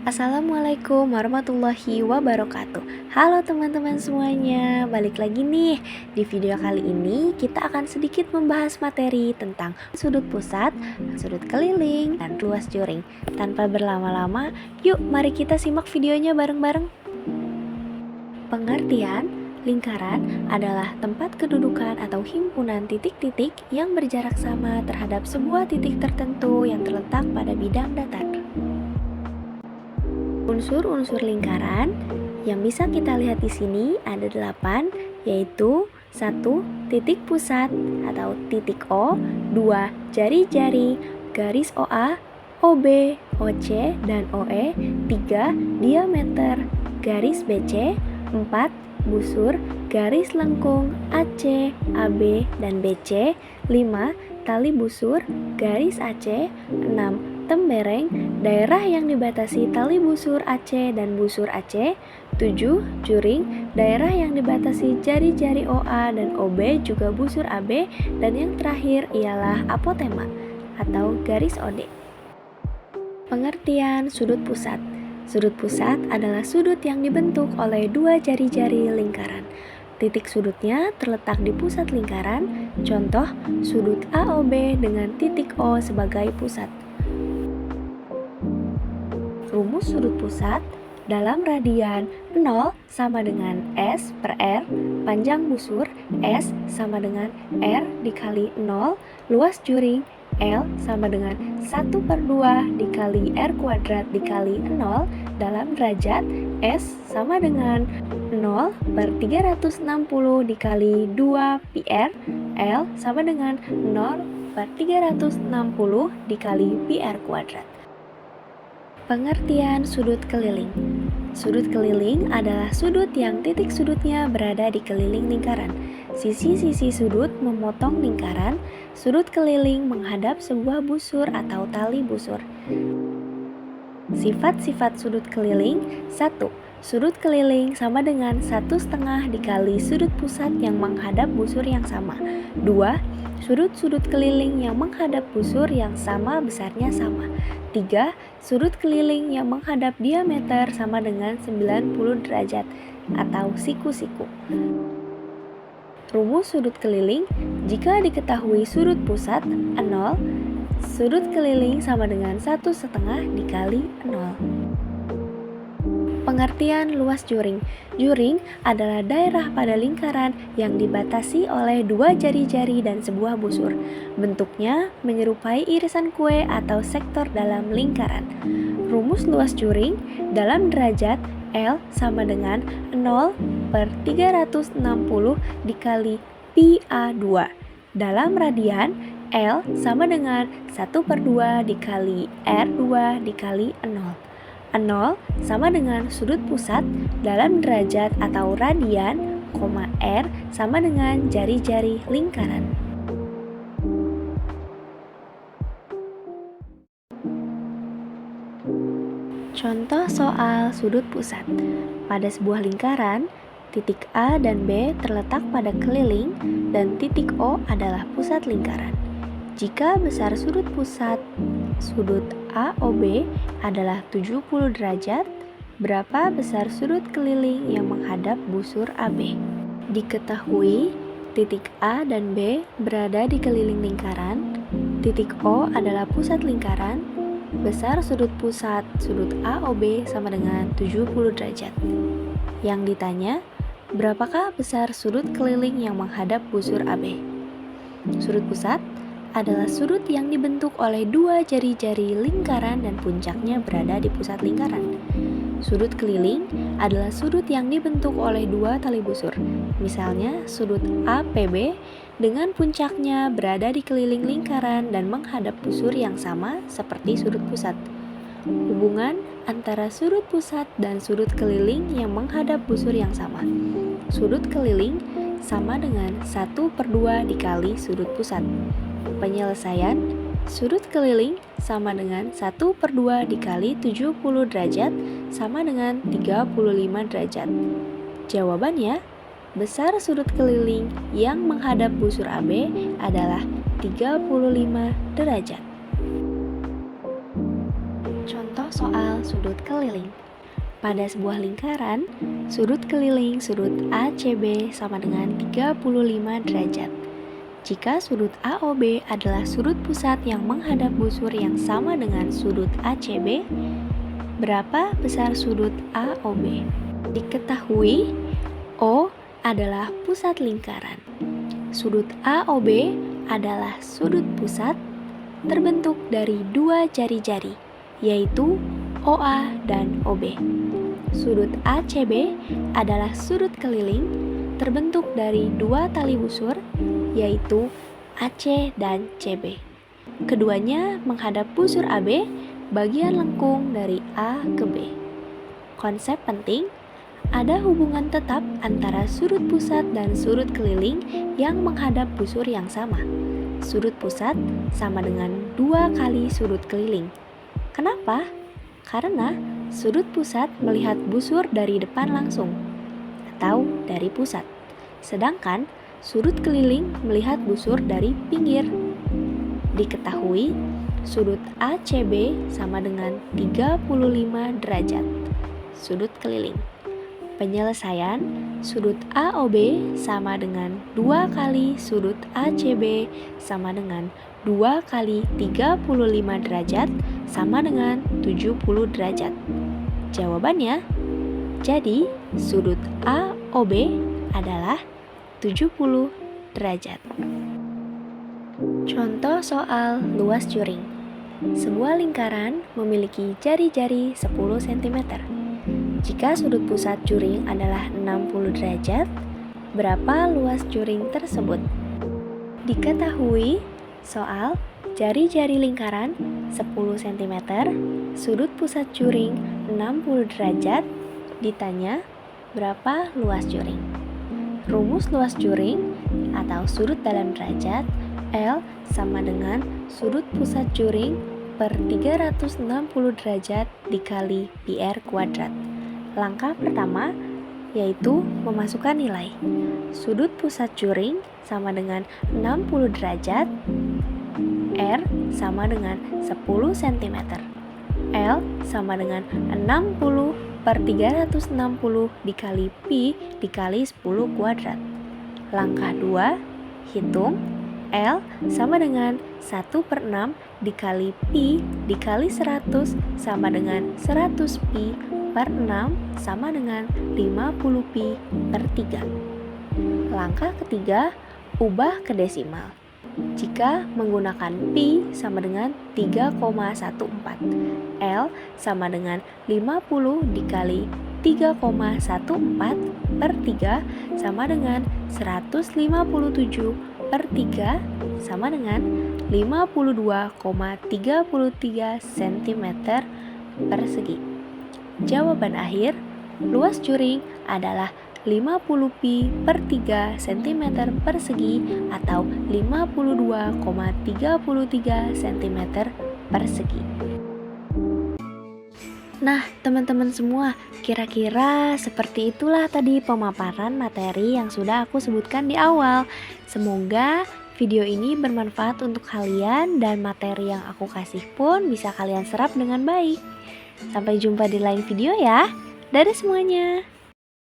Assalamualaikum warahmatullahi wabarakatuh. Halo teman-teman semuanya, balik lagi nih. Di video kali ini kita akan sedikit membahas materi tentang sudut pusat, sudut keliling, dan luas juring. Tanpa berlama-lama, yuk mari kita simak videonya bareng-bareng. Pengertian lingkaran adalah tempat kedudukan atau himpunan titik-titik yang berjarak sama terhadap sebuah titik tertentu yang terletak pada bidang datar. Unsur-unsur lingkaran yang bisa kita lihat di sini ada 8, yaitu 1. Titik pusat atau titik O, 2. Jari-jari, garis OA, OB, OC, dan OE, 3. Diameter, garis BC, 4. Busur, garis lengkung AC, AB, dan BC, 5. Tali busur, garis AC, 6. Tembereng, daerah yang dibatasi tali busur AC dan busur AC. 7. Juring, daerah yang dibatasi jari-jari OA dan OB juga busur AB. Dan yang terakhir ialah apotema atau garis OD. Pengertian sudut pusat. Sudut pusat adalah sudut yang dibentuk oleh dua jari-jari lingkaran. Titik sudutnya terletak di pusat lingkaran. Contoh, sudut AOB dengan titik O sebagai pusat. Rumus sudut pusat dalam radian 0 sama dengan S per R, panjang busur S sama dengan R dikali 0, luas juring L sama dengan 1/2 dikali R kuadrat dikali 0, dalam derajat S sama dengan 0/360 dikali 2 PR, L sama dengan 0/360 dikali PR kuadrat. Pengertian sudut keliling. Sudut keliling adalah sudut yang titik sudutnya berada di keliling lingkaran. Sisi-sisi sudut memotong lingkaran. Sudut keliling menghadap sebuah busur atau tali busur. Sifat-sifat sudut keliling. 1. Sudut keliling sama dengan 1/2 dikali sudut pusat yang menghadap busur yang sama. 2. Sudut-sudut keliling yang menghadap busur yang sama besarnya sama. 3. Sudut keliling yang menghadap diameter sama dengan 90 derajat atau siku-siku. Rumus sudut keliling, jika diketahui sudut pusat 0, sudut keliling sama dengan 1/2 dikali 0. Pengertian luas juring. Juring adalah daerah pada lingkaran yang dibatasi oleh dua jari-jari dan sebuah busur. Bentuknya menyerupai irisan kue atau sektor dalam lingkaran. Rumus luas juring dalam derajat L sama dengan 0/360 dikali pi/A2. Dalam radian L sama dengan 1/2 dikali R2 dikali 0. 0 sama dengan sudut pusat dalam derajat atau radian, R sama dengan jari-jari lingkaran. Contoh soal sudut pusat. Pada sebuah lingkaran, titik A dan B terletak pada keliling dan titik O adalah pusat lingkaran. Jika besar sudut pusat sudut AOB adalah 70 derajat, berapa besar sudut keliling yang menghadap busur AB? Diketahui titik A dan B berada di keliling lingkaran, titik O adalah pusat lingkaran, besar sudut pusat sudut AOB sama dengan 70 derajat. Yang ditanya, berapakah besar sudut keliling yang menghadap busur AB? Sudut pusat adalah sudut yang dibentuk oleh dua jari-jari lingkaran dan puncaknya berada di pusat lingkaran. Sudut keliling adalah sudut yang dibentuk oleh dua tali busur. Misalnya sudut APB dengan puncaknya berada di keliling lingkaran dan menghadap busur yang sama seperti sudut pusat. Hubungan antara sudut pusat dan sudut keliling yang menghadap busur yang sama. Sudut keliling sama dengan 1/2 dikali sudut pusat. Penyelesaian, sudut keliling sama dengan 1/2 dikali 70 derajat sama dengan 35 derajat. Jawabannya, besar sudut keliling yang menghadap busur AB adalah 35 derajat. Contoh soal sudut keliling. Pada sebuah lingkaran, sudut keliling sudut ACB sama dengan 35 derajat. Jika sudut AOB adalah sudut pusat yang menghadap busur yang sama dengan sudut ACB, berapa besar sudut AOB? Diketahui, O adalah pusat lingkaran. Sudut AOB adalah sudut pusat terbentuk dari dua jari-jari, yaitu OA dan OB. Sudut ACB adalah sudut keliling terbentuk dari dua tali busur, yaitu AC dan CB. Keduanya menghadap busur AB, bagian lengkung dari A ke B. Konsep penting, ada hubungan tetap antara sudut pusat dan sudut keliling yang menghadap busur yang sama. Sudut pusat sama dengan 2 kali sudut keliling. Kenapa? Karena sudut pusat melihat busur dari depan langsung atau dari pusat, sedangkan sudut keliling melihat busur dari pinggir. Diketahui, sudut ACB sama dengan 35 derajat. Sudut keliling. Penyelesaian, sudut AOB sama dengan 2 kali sudut ACB sama dengan 2 kali 35 derajat sama dengan 70 derajat. Jawabannya, jadi sudut AOB adalah 70 derajat. Contoh soal luas juring. Sebuah lingkaran memiliki jari-jari 10 cm. Jika sudut pusat juring adalah 60 derajat, berapa luas juring tersebut? Diketahui, soal jari-jari lingkaran 10 cm, sudut pusat juring 60 derajat, ditanya berapa luas juring. Rumus luas juring atau sudut dalam derajat L sama dengan sudut pusat juring per 360 derajat dikali pi r kuadrat. Langkah pertama yaitu memasukkan nilai. Sudut pusat juring sama dengan 60 derajat, R sama dengan 10 cm. L sama dengan 60 per 360 dikali pi dikali 10 kuadrat. Langkah 2, hitung L sama dengan 1 per 6 dikali pi dikali 100 sama dengan 100 pi per 6 sama dengan 50 pi per 3. Langkah ketiga, ubah ke desimal. Jika menggunakan pi sama dengan 3,14, L sama dengan 50 dikali 3,14 per 3 sama dengan 157 per 3 sama dengan 52,33 cm persegi. Jawaban akhir, luas juring adalah 50 pi per 3 cm persegi atau 52,33 cm persegi. Nah, teman-teman semua, kira-kira seperti itulah tadi pemaparan materi yang sudah aku sebutkan di awal. Semoga video ini bermanfaat untuk kalian dan materi yang aku kasih pun bisa kalian serap dengan baik. Sampai jumpa di lain video ya. Dadah semuanya.